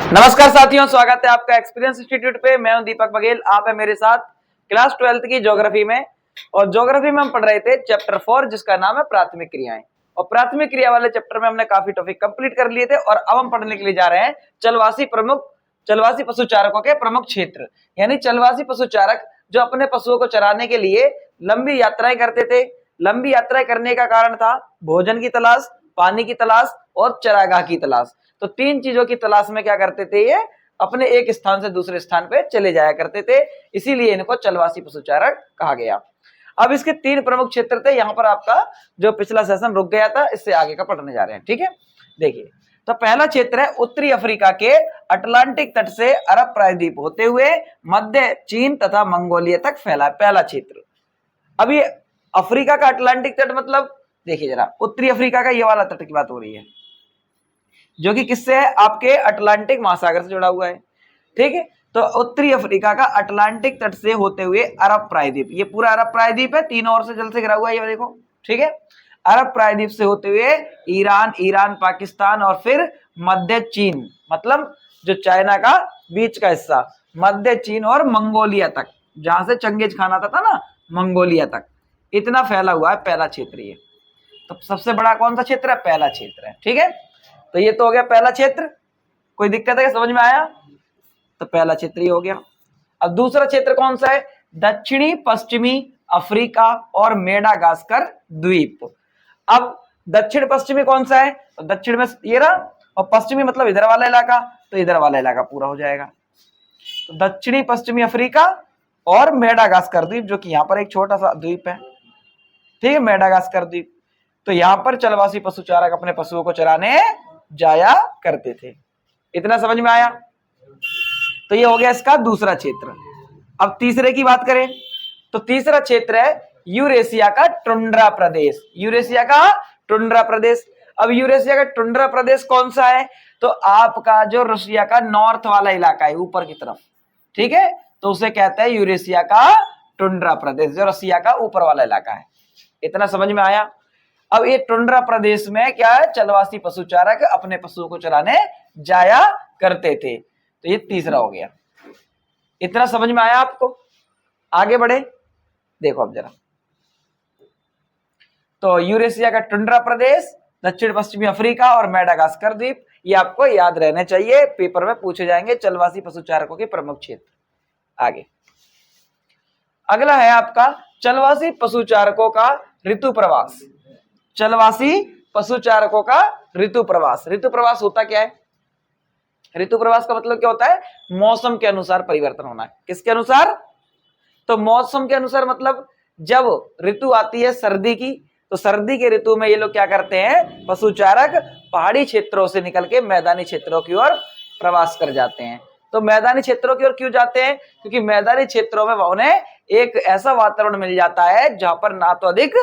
नमस्कार साथियों, स्वागत है आपका एक्सपीरियंस इंस्टीट्यूट पे। मैं हूं दीपक बघेल, आप है मेरे साथ क्लास 12th की ज्योग्राफी में। और ज्योग्राफी में हम पढ़ रहे थे चैप्टर 4 जिसका नाम है प्राथमिक क्रियाएं। और प्राथमिक क्रिया वाले चैप्टर में हमने काफी टॉपिक कंप्लीट कर लिए थे और अब हम पढ़ने के लिए जा रहे हैं चलवासी पशुचारकों के प्रमुख क्षेत्र। यानी चलवासी पशुचारक जो अपने पशुओं को चराने के लिए लंबी यात्राएं करते थे। लंबी यात्राएं करने का कारण था भोजन की तलाश, पानी की तलाश और चरागाह की तलाश। तो तीन चीजों की तलाश में क्या करते थे, ये अपने एक स्थान से दूसरे स्थान पे चले जाया करते थे, इसीलिए इनको चलवासी पशुचारक कहा गया। अब इसके तीन प्रमुख क्षेत्र थे। यहाँ पर आपका जो पिछला सेशन रुक गया था, इससे आगे का पढ़ने जा रहे हैं। ठीक है, देखिए तो पहला क्षेत्र है उत्तरी अफ्रीका के अटलांटिक तट से अरब प्रायद्वीप होते हुए मध्य चीन तथा मंगोलिया तक फैला पहला क्षेत्र। अब ये अफ्रीका का अटलांटिक तट मतलब देखिए जरा, उत्तरी अफ्रीका का ये वाला तट की बात हो रही है जो कि किससे है, आपके अटलांटिक महासागर से जुड़ा हुआ है। ठीक है, तो उत्तरी अफ्रीका का अटलांटिक तट से होते हुए अरब प्रायद्वीप, ये पूरा अरब प्रायद्वीप है, तीनों ओर से जल से घिरा हुआ है, ये देखो। ठीक है, अरब प्रायद्वीप से होते हुए ईरान, पाकिस्तान और फिर मध्य चीन, मतलब जो चाइना का बीच का हिस्सा, मध्य चीन और मंगोलिया तक, जहां से चंगेज खान आता था ना, मंगोलिया तक, इतना फैला हुआ है पहला क्षेत्र ये। तो सबसे बड़ा कौन सा क्षेत्र है, पहला क्षेत्र है। ठीक है, तो ये तो हो गया पहला क्षेत्र। कोई दिक्कत है, समझ में आया? तो पहला क्षेत्र ही हो गया। अब दूसरा क्षेत्र कौन सा है, दक्षिणी पश्चिमी अफ्रीका और मेडागास्कर द्वीप। अब दक्षिण पश्चिमी कौन सा है, तो दक्षिण में ये रहा, और पश्चिमी मतलब इधर वाला इलाका, तो इधर वाला इलाका पूरा हो जाएगा। तो दक्षिणी पश्चिमी अफ्रीका और मेडागास्कर द्वीप, जो कि यहाँ पर एक छोटा सा द्वीप है। ठीक है, मेडागास्कर द्वीप। तो यहाँ पर चलवासी पशुचारक अपने पशुओं को चराने जाया करते थे। इतना समझ में आया? तो ये हो गया इसका दूसरा क्षेत्र। अब तीसरे की बात करें तो तीसरा क्षेत्र है यूरेशिया का टुंड्रा प्रदेश। यूरेशिया का टुंड्रा प्रदेश। अब यूरेशिया का टुंड्रा प्रदेश कौन सा है, तो आपका जो रशिया का नॉर्थ वाला इलाका है, ऊपर की तरफ। ठीक है, तो उसे कहते हैं यूरेशिया का टुंड्रा प्रदेश, जो रशिया का ऊपर वाला इलाका है। इतना समझ में आया? अब ये टुंड्रा प्रदेश में क्या है, चलवासी पशुचारक अपने पशुओं को चराने जाया करते थे। तो ये तीसरा हो गया। इतना समझ में आया आपको? आगे बढ़े, देखो अब जरा। तो यूरेशिया का टुंड्रा प्रदेश, दक्षिण पश्चिमी अफ्रीका और मेडागास्कर द्वीप, ये आपको याद रहने चाहिए, पेपर में पूछे जाएंगे चलवासी पशुचारकों के प्रमुख क्षेत्र। आगे अगला है आपका चलवासी पशुचारकों का ऋतु प्रवास। चलवासी पशुचारकों का ऋतु प्रवास। ऋतु प्रवास होता क्या है, ऋतु प्रवास का मतलब क्या होता है, मौसम के अनुसार परिवर्तन होना है। किसके अनुसार, तो मौसम के अनुसार, मतलब जब ऋतु आती है सर्दी की, तो सर्दी के ऋतु में ये लोग क्या करते हैं, पशुचारक पहाड़ी क्षेत्रों से निकल के मैदानी क्षेत्रों की ओर प्रवास कर जाते हैं। तो मैदानी क्षेत्रों की ओर क्यों जाते हैं, क्योंकि मैदानी क्षेत्रों में उन्हें एक ऐसा वातावरण मिल जाता है जहां पर ना तो अधिक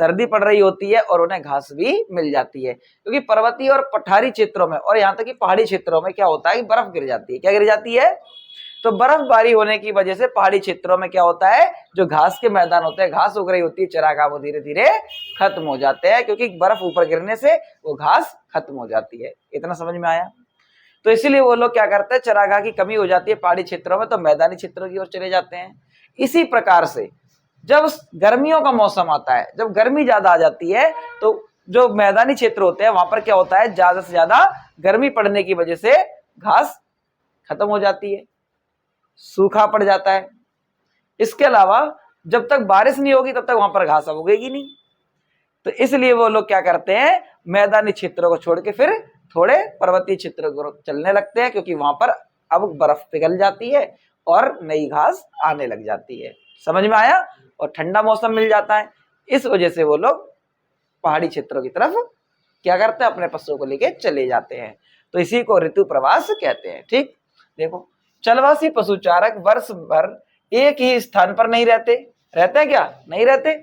सर्दी पड़ रही होती है और उन्हें घास भी मिल जाती है। क्योंकि पर्वतीय और पठारी क्षेत्रों में और यहाँ तक कि पहाड़ी क्षेत्रों में क्या होता है कि बर्फ गिर जाती है। क्या गिर जाती है, तो बर्फबारी होने की वजह से पहाड़ी क्षेत्रों में क्या होता है, जो घास के मैदान होते हैं, घास उग रही होती है, चरागाह, वो धीरे धीरे खत्म हो जाते हैं, क्योंकि बर्फ ऊपर गिरने से वो घास खत्म हो जाती है। इतना समझ में आया? तो इसीलिए वो लोग क्या करते हैं, चरागाह की कमी हो जाती है पहाड़ी क्षेत्रों में, तो मैदानी क्षेत्रों की ओर चले जाते हैं। इसी प्रकार से जब गर्मियों का मौसम आता है, जब गर्मी ज्यादा आ जाती है, तो जो मैदानी क्षेत्र होते हैं वहां पर क्या होता है, ज्यादा से ज्यादा गर्मी पड़ने की वजह से घास खत्म हो जाती है, सूखा पड़ जाता है। इसके अलावा जब तक बारिश नहीं होगी तब तक वहां पर घास अब उगेगी नहीं। तो इसलिए वो लोग क्या करते हैं, मैदानी क्षेत्रों को छोड़ के फिर थोड़े पर्वतीय क्षेत्रों को चलने लगते हैं, क्योंकि वहां पर अब बर्फ पिघल जाती है और नई घास आने लग जाती है। समझ में आया? और ठंडा मौसम मिल जाता है, इस वजह से वो लोग पहाड़ी क्षेत्रों की तरफ क्या करते हैं, अपने पशुओं को लेके चले जाते हैं। तो इसी को ऋतु प्रवास कहते हैं। ठीक, देखो चलवासी पशुचारक वर्ष भर एक ही स्थान पर नहीं रहते। रहते हैं क्या? नहीं रहते।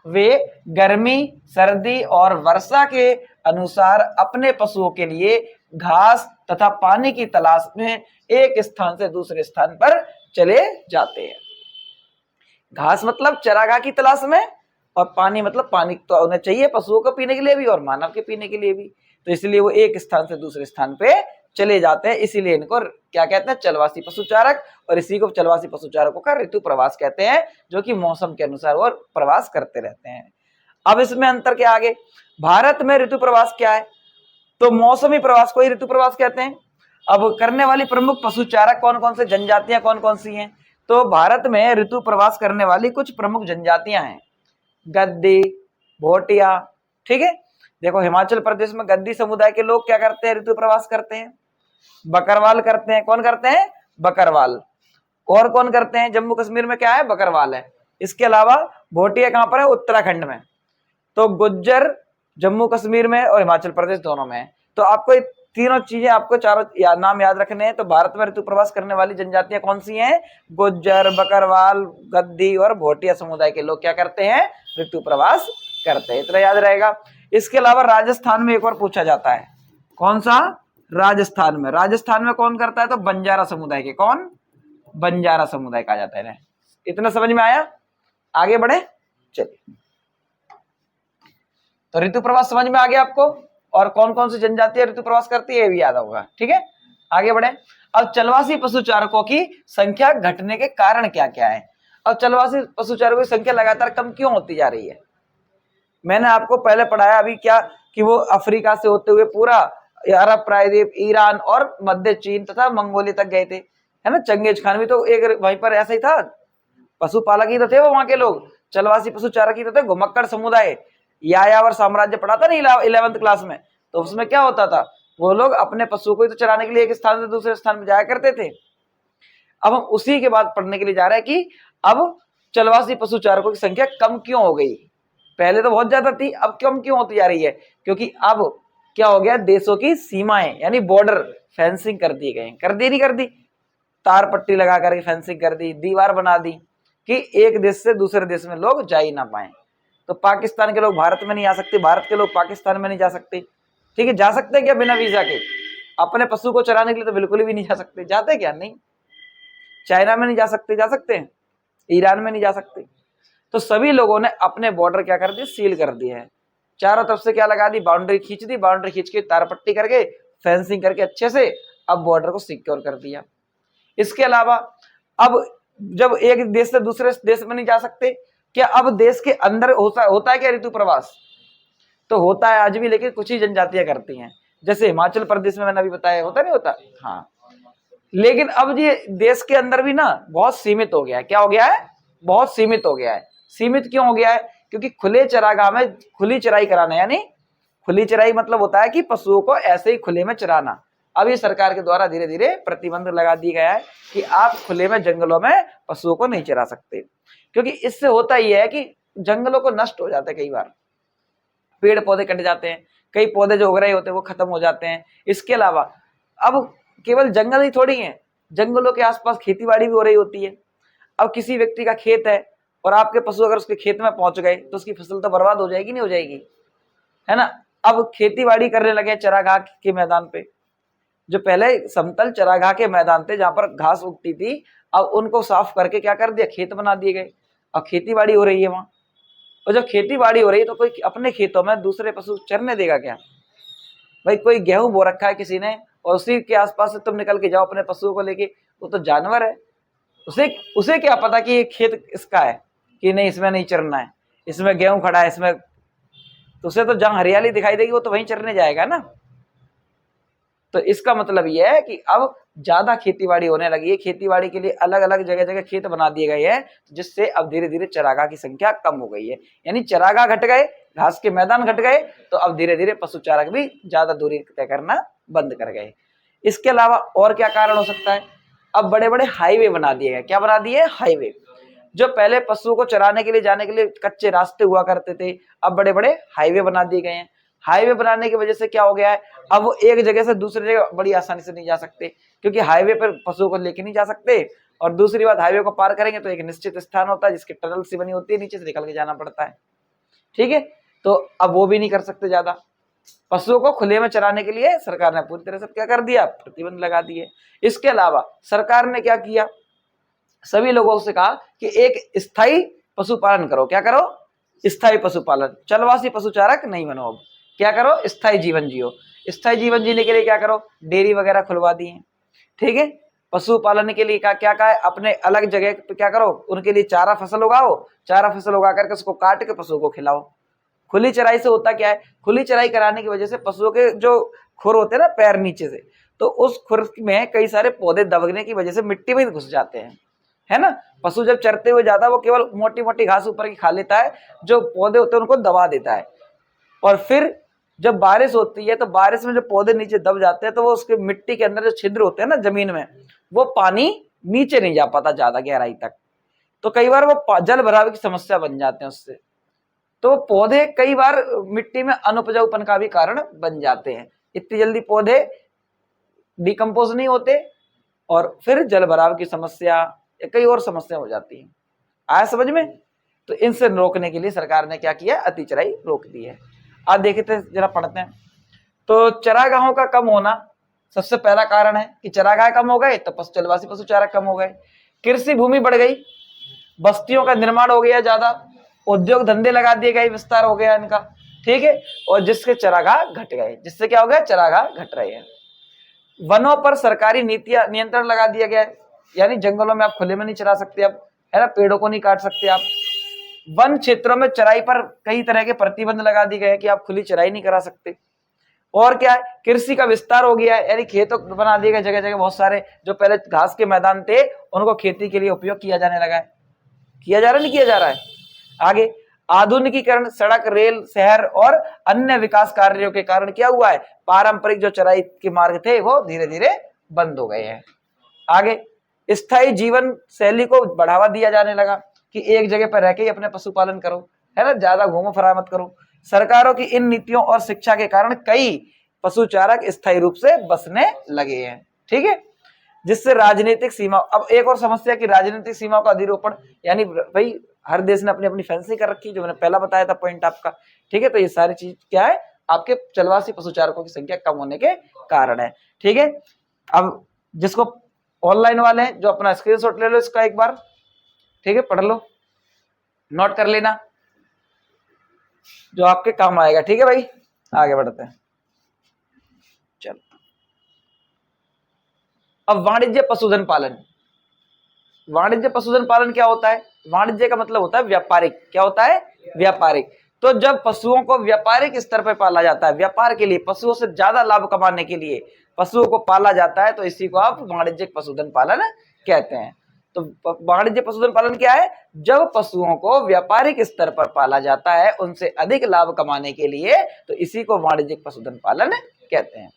वे गर्मी, सर्दी और वर्षा के अनुसार अपने पशुओं के लिए घास तथा पानी की तलाश में एक स्थान से दूसरे स्थान पर चले जाते हैं। घास मतलब चरागाह की तलाश में, और पानी मतलब पानी तो उन्हें चाहिए पशुओं को पीने के लिए भी और मानव के पीने के लिए भी। तो इसलिए वो एक स्थान से दूसरे स्थान पे चले जाते हैं, इसीलिए इनको क्या कहते हैं, चलवासी पशुचारक। और इसी को चलवासी पशुचारकों का ऋतु प्रवास कहते हैं, जो कि मौसम के अनुसार वो प्रवास करते रहते हैं। अब इसमें अंतर क्या आगे, भारत में ऋतु प्रवास क्या है, तो मौसमी प्रवास को ही ऋतु प्रवास कहते हैं। अब करने वाली प्रमुख पशुचारक कौन कौन से, जनजातियां कौन कौन सी हैं, तो भारत में ऋतु प्रवास करने वाली कुछ प्रमुख जनजातियां हैं, गद्दी, भोटिया। ठीक है, देखो हिमाचल प्रदेश में गद्दी समुदाय के लोग क्या करते हैं, ऋतु प्रवास करते हैं। बकरवाल करते हैं, कौन करते हैं, बकरवाल। और कौन करते हैं, जम्मू कश्मीर में क्या है, बकरवाल है। इसके अलावा भोटिया कहां पर है, उत्तराखंड में। तो गुज्जर जम्मू कश्मीर में और हिमाचल प्रदेश दोनों में है। तो आपको तीनों चीजें, आपको चारों नाम याद रखने हैं। तो भारत में ऋतु प्रवास करने वाली जनजातियां कौन सी हैं, गुज्जर, बकरवाल, गद्दी और भोटिया समुदाय के लोग क्या करते हैं, ऋतु प्रवास करते हैं। इतना याद रहेगा। इसके अलावा राजस्थान में एक और पूछा जाता है, कौन सा, राजस्थान में। राजस्थान में कौन करता है, तो बंजारा समुदाय के, कौन, बंजारा समुदाय कहा जाता है। इतना समझ में आया, आगे बढ़े चलिए। तो ऋतु प्रवास समझ में आ गया आपको, और कौन कौन सी जनजातियां ऋतु प्रवास करती है ये भी याद होगा। ठीक है, आगे बढ़े। अब चलवासी पशुचारकों की संख्या घटने के कारण क्या क्या है। अब चलवासी पशुचारकों की संख्या लगातार कम क्यों होती जा रही है। मैंने आपको पहले पढ़ाया अभी क्या, कि वो अफ्रीका से होते हुए पूरा अरब प्रायद्वीप, ईरान और मध्य चीन तथा मंगोलिया तक गए थे, है ना। चंगेज खान भी तो एक वहीं पर ऐसा ही था, पशुपालक ही तो थे वो वहां के लोग, चलवासी पशुचारक ही तो थे। घुमक्कड़ समुदाय, यायावर साम्राज्य पढ़ा था ना 11वीं क्लास में, तो उसमें क्या होता था, वो लोग अपने पशुओं को ही तो चराने के लिए एक स्थान से दूसरे स्थान में जाया करते थे। अब हम उसी के बाद पढ़ने के लिए जा रहे हैं कि अब चलवासी पशुचारकों की संख्या कम क्यों हो गई। पहले तो बहुत ज्यादा थी, अब कम क्यों होती जा रही है, क्योंकि अब क्या हो गया, देशों की सीमाएं यानी बॉर्डर फेंसिंग कर दी गई, कर दी नहीं कर दी, तार पट्टी लगा करके फेंसिंग कर दी, दीवार बना दी कि एक देश से दूसरे देश में लोग जा ही ना पाए। तो पाकिस्तान के लोग भारत में नहीं आ सकते, भारत के लोग पाकिस्तान में नहीं जा सकते। ठीक है, जा सकते क्या बिना वीजा के, अपने पशु को चराने के लिए तो बिल्कुल भी नहीं जा सकते। जाते क्या, नहीं। चाइना में नहीं जा सकते, जा सकते हैं, ईरान में नहीं जा सकते। तो सभी लोगों ने अपने बॉर्डर क्या कर दिए, सील कर दिए हैं। चारों तरफ से क्या लगा दी, बाउंड्री खींच दी, बाउंड्री खींच के तार पट्टी करके फेंसिंग करके अच्छे से अब बॉर्डर को सिक्योर कर दिया। इसके अलावा अब जब एक देश से दूसरे देश में नहीं जा सकते, क्या अब देश के अंदर होता है क्या ऋतु प्रवास, तो होता है आज भी, लेकिन कुछ ही जनजातियां करती हैं। जैसे हिमाचल प्रदेश में मैंने अभी बताया, होता नहीं होता, हाँ। लेकिन अब ये देश के अंदर भी ना बहुत सीमित हो गया है। क्या हो गया है, बहुत सीमित हो गया है। सीमित क्यों हो गया है, क्योंकि खुले चरागाह में खुली चराई कराना, यानी खुली चराई मतलब होता है कि पशुओं को ऐसे ही खुले में चराना। अब ये सरकार के द्वारा धीरे धीरे प्रतिबंध लगा दिया गया है कि आप खुले में जंगलों में पशुओं को नहीं चरा सकते, क्योंकि इससे होता ही है कि जंगलों को नष्ट हो जाते हैं, कई बार पेड़ पौधे कट जाते हैं, कई पौधे जो उग रहे होते हैं वो खत्म हो जाते हैं। इसके अलावा अब केवल जंगल ही थोड़ी है, जंगलों के आसपास खेतीबाड़ी भी हो रही होती है। अब किसी व्यक्ति का खेत है और आपके पशु अगर उसके खेत में पहुंच गए तो उसकी फसल तो बर्बाद हो जाएगी, नहीं हो जाएगी, है ना। अब खेतीबाड़ी करने लगे चरागाह के मैदान पे, जो पहले समतल चरागाह के मैदान थे जहां पर घास उगती थी, अब उनको साफ करके क्या कर दिया, खेत बना दिए गए। अब खेतीबाड़ी हो रही है वहां, और जब खेतीबाड़ी हो रही है तो कोई अपने खेतों में दूसरे पशु चरने देगा क्या। भाई कोई गेहूं बो रखा है किसी ने और उसी के आसपास से तुम निकल के जाओ अपने पशुओं को लेके, वो तो जानवर है, उसे क्या पता कि ये खेत इसका है कि नहीं, इसमें नहीं चरना है, इसमें गेहूं खड़ा है, इसमें, तो उसे तो जहां हरियाली दिखाई देगी वो तो वहीं चरने जाएगा ना। तो इसका मतलब यह है कि अब ज्यादा खेतीबाड़ी होने लगी है, खेतीबाड़ी के लिए अलग अलग जगह जगह खेत बना दिए गए हैं, जिससे अब धीरे धीरे चरागाह की संख्या कम हो गई है। यानी चरागाह घट गए, घास के मैदान घट गए, तो अब धीरे धीरे पशु चारक भी ज्यादा दूरी तय करना बंद कर गए। इसके अलावा और क्या कारण हो सकता है, अब बड़े बड़े हाईवे बना दिए गए। क्या बना दिए, हाईवे। जो पहले पशुओं को चराने के लिए जाने के लिए कच्चे रास्ते हुआ करते थे, अब बड़े बड़े हाईवे बना दिए गए हैं। हाईवे बनाने की वजह से क्या हो गया है, अब वो एक जगह से दूसरी जगह बड़ी आसानी से नहीं जा सकते, क्योंकि हाईवे पर पशुओं को लेके नहीं जा सकते। और दूसरी बात, हाईवे को पार करेंगे तो एक निश्चित स्थान होता है जिसकी टनल सी बनी होती है, नीचे से निकल के जाना पड़ता है। ठीक है, तो अब वो भी नहीं कर सकते ज्यादा। पशुओं को खुले में चराने के लिए सरकार ने पूरी तरह से क्या कर दिया, प्रतिबंध लगा दिए। इसके अलावा सरकार ने क्या किया, सभी लोगों से कहा कि एक स्थायी पशुपालन करो। क्या करो, स्थायी पशुपालन, चलवासी पशुचारक नहीं बनो, अब क्या करो, स्थायी जीवन जियो। स्थायी जीवन जीने के लिए क्या करो, डेयरी वगैरह खुलवा दी है, ठीक है। पशुपालन के लिए क्या कहा है, अपने अलग जगह पे क्या करो, उनके लिए चारा फसल उगाओ, चारा फसल उगा करके उसको काट के पशुओं को खिलाओ। खुली चराई से होता क्या है, खुली चराई कराने की वजह से पशुओं के जो खुर होते हैं ना पैर नीचे से, तो उस खुर में कई सारे पौधे दबने की वजह से मिट्टी में घुस जाते हैं, है ना। पशु जब चरते हुए जाता है वो केवल मोटी मोटी घास ऊपर की खा लेता है, जो पौधे होते हैं उनको दबा देता है। और फिर जब बारिश होती है तो बारिश में जो पौधे नीचे दब जाते हैं तो वो उसके मिट्टी के अंदर जो छिद्र होते हैं ना जमीन में, वो पानी नीचे नहीं जा पाता ज्यादा गहराई तक, तो कई बार वो जल भराव की समस्या बन जाते हैं उससे। तो पौधे कई बार मिट्टी में अनुपजाऊपन का भी कारण बन जाते हैं, इतनी जल्दी पौधे डिकम्पोज नहीं होते और फिर जल भराव की समस्या या कई और समस्या हो जाती है। आया समझ में। तो इनसे रोकने के लिए सरकार ने क्या किया, अति चराई रोक दी है। आज देखते जरा पढ़ते हैं। तो चरागाहों का कम होना सबसे पहला कारण है कि चरागाह कम हो गए तो जलवासी पशु चारा कम हो गए, कृषि भूमि बढ़ गई, बस्तियों का निर्माण हो गया ज्यादा, उद्योग धंधे लगा दिए गए, विस्तार हो गया इनका, ठीक है, और जिसके चरागाह घट गए, जिससे क्या हो गया, चरागाह घट रहे हैं। वनों पर सरकारी नीतियां नियंत्रण लगा दिया गया है, यानी जंगलों में आप खुले में नहीं चरा सकते अब, है ना, पेड़ों को नहीं काट सकते आप। वन क्षेत्रों में चराई पर कई तरह के प्रतिबंध लगा दिए गए कि आप खुली चराई नहीं करा सकते। और क्या है, कृषि का विस्तार हो गया है, यानी खेतों बना दिए गए जगह जगह बहुत सारे, जो पहले घास के मैदान थे उनको खेती के लिए उपयोग किया जाने लगा है। किया जा रहा है, नहीं किया जा रहा है। आगे आधुनिकीकरण, सड़क, रेल, शहर और अन्य विकास कार्यों के कारण क्या हुआ है, पारंपरिक जो चराई के मार्ग थे वो धीरे धीरे बंद हो गए हैं। आगे स्थायी जीवन शैली को बढ़ावा दिया जाने लगा कि एक जगह पर रह के ही अपने पशुपालन करो, है ना, ज्यादा घूमो फिरा मत करो। सरकारों की इन नीतियों और शिक्षा के कारण कई पशु चारक स्थायी रूप से बसने लगे हैं, ठीक है। जिससे राजनीतिक सीमा, अब एक और समस्या कि राजनीतिक सीमाओं का अधिरोपण, यानी भाई हर देश ने अपनी अपनी फेंसिंग कर रखी, जो मैंने पहला बताया था पॉइंट आपका, ठीक है। तो ये सारी चीज क्या है, आपके चलवासी पशुचारकों की संख्या कम होने के कारण है, ठीक है। अब जिसको ऑनलाइन वाले हैं, जो अपना स्क्रीनशॉट ले लो इसका एक बार, ठीक है, पढ़ लो, नोट कर लेना, जो आपके काम आएगा, ठीक है भाई। आगे बढ़ते हैं, चलो। अब वाणिज्य पशुधन पालन, वाणिज्य पशुधन पालन क्या होता है, वाणिज्य का मतलब होता है व्यापारिक, क्या होता है, व्यापारिक। तो जब पशुओं को व्यापारिक स्तर पर पाला जाता है, व्यापार के लिए, पशुओं से ज्यादा लाभ कमाने के लिए पशुओं को पाला जाता है, तो इसी को आप वाणिज्यिक पशुधन पालन कहते हैं। तो वाणिज्य पशुधन पालन क्या है, जब पशुओं को व्यापारिक स्तर पर पाला जाता है उनसे अधिक लाभ कमाने के लिए, तो इसी को वाणिज्यिक पशुधन पालन कहते हैं।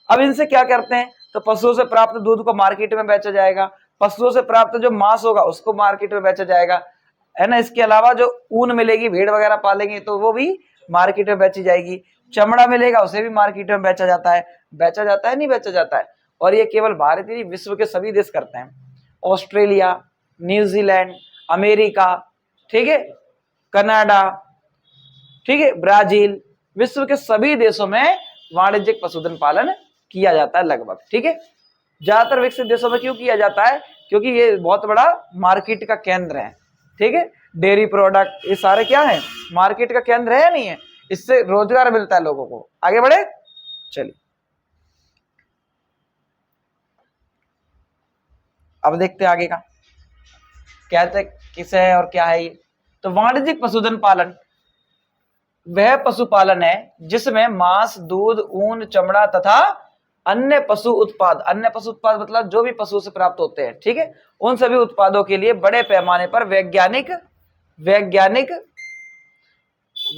अब इनसे क्या करते हैं, तो पशुओं से प्राप्त दूध को मार्केट में बेचा जाएगा, पशुओं से प्राप्त जो मांस होगा उसको मार्केट में बेचा जाएगा, है ना। इसके अलावा जो ऊन मिलेगी, भेड़ वगैरह पालेंगे तो वो भी मार्केट में बेची जाएगी, चमड़ा मिलेगा उसे भी मार्केट में बेचा जाता है, बेचा जाता है, नहीं बेचा जाता है। और ये केवल भारत ही नहीं, विश्व के सभी देश करते हैं, ऑस्ट्रेलिया, न्यूजीलैंड, अमेरिका, ठीक है, कनाडा, ठीक है, ब्राजील, विश्व के सभी देशों में वाणिज्यिक पशुधन पालन किया जाता है लगभग, ठीक है। ज्यादातर विकसित देशों में क्यों किया जाता है, क्योंकि ये बहुत बड़ा मार्केट का केंद्र है, ठीक है। डेयरी प्रोडक्ट ये सारे क्या है, मार्केट का केंद्र है या नहीं है, इससे रोजगार मिलता है लोगों को। आगे बढ़े, चलिए अब देखते हैं आगे का कहते किसे है और क्या है ये। तो वाणिज्यिक पशुधन पालन वह पशुपालन है जिसमें मांस, दूध, ऊन, चमड़ा तथा अन्य पशु उत्पाद, अन्य पशु उत्पाद मतलब जो भी पशु से प्राप्त होते हैं, ठीक है, उन सभी उत्पादों के लिए बड़े पैमाने पर वैज्ञानिक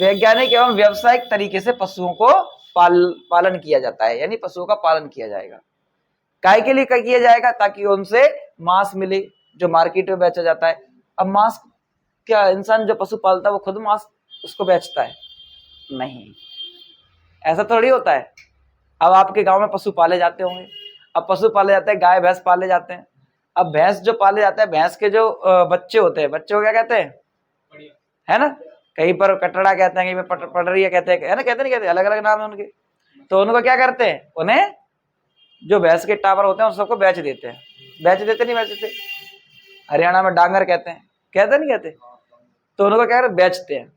एवं व्यावसायिक तरीके से पशुओं को पालन किया जाता है, यानी पशुओं का पालन किया जाएगा। काय के लिए किया जाएगा, ताकि उनसे मांस मिले जो मार्केट में बेचा जाता है। अब मांस क्या इंसान जो पशु पालता है वो खुद मांस उसको बेचता है, नहीं, ऐसा थोड़ी होता है। अब आपके गांव में पशु पाले जाते होंगे, अब पशु पाले जाते हैं, गाय भैंस पाले जाते हैं। अब भैंस जो पाले जाते हैं, भैंस के जो बच्चे होते हैं, बच्चे को क्या कहते हैं, है ना, कहीं पर कटड़ा कहते हैं, कहीं पर पटरिया कहते हैं, है ना, कहते नहीं कहते, अलग अलग नाम है उनके। तो उनको क्या करते हैं, उन्हें जो भैंस के टावर होते हैं उन सबको बेच देते हैं, बेच देते नहीं बेच देते, हरियाणा में डांगर कहते हैं, कहते नहीं कहते। तो उनको क्या करते, बेचते हैं।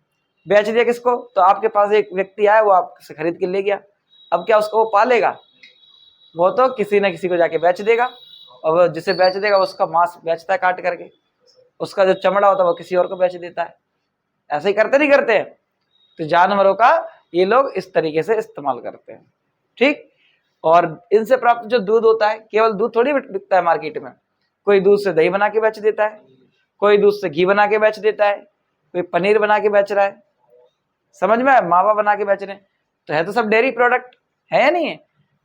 बेच दिया किसको, तो आपके पास एक व्यक्ति आया, वो आपसे खरीद के ले गया, अब क्या उसको वो पालेगा? वो तो किसी न किसी को जाके बेच देगा, और वो जिसे बेच देगा उसका मांस बेचता है काट करके, उसका जो चमड़ा होता है वो किसी और को बेच देता है। ऐसे ही करते नहीं करते? तो जानवरों का ये लोग इस तरीके से इस्तेमाल करते हैं, ठीक। और इनसे प्राप्त जो दूध होता है, केवल दूध थोड़ी बिकता है मार्केट में, कोई दूध से दही बना के बेच देता है, कोई दूध से घी बना के बेच देता है, कोई पनीर बना के बेच रहा है, समझ में? मावा बना के बेच रहे हैं, तो है तो सब डेयरी प्रोडक्ट है या नहीं है?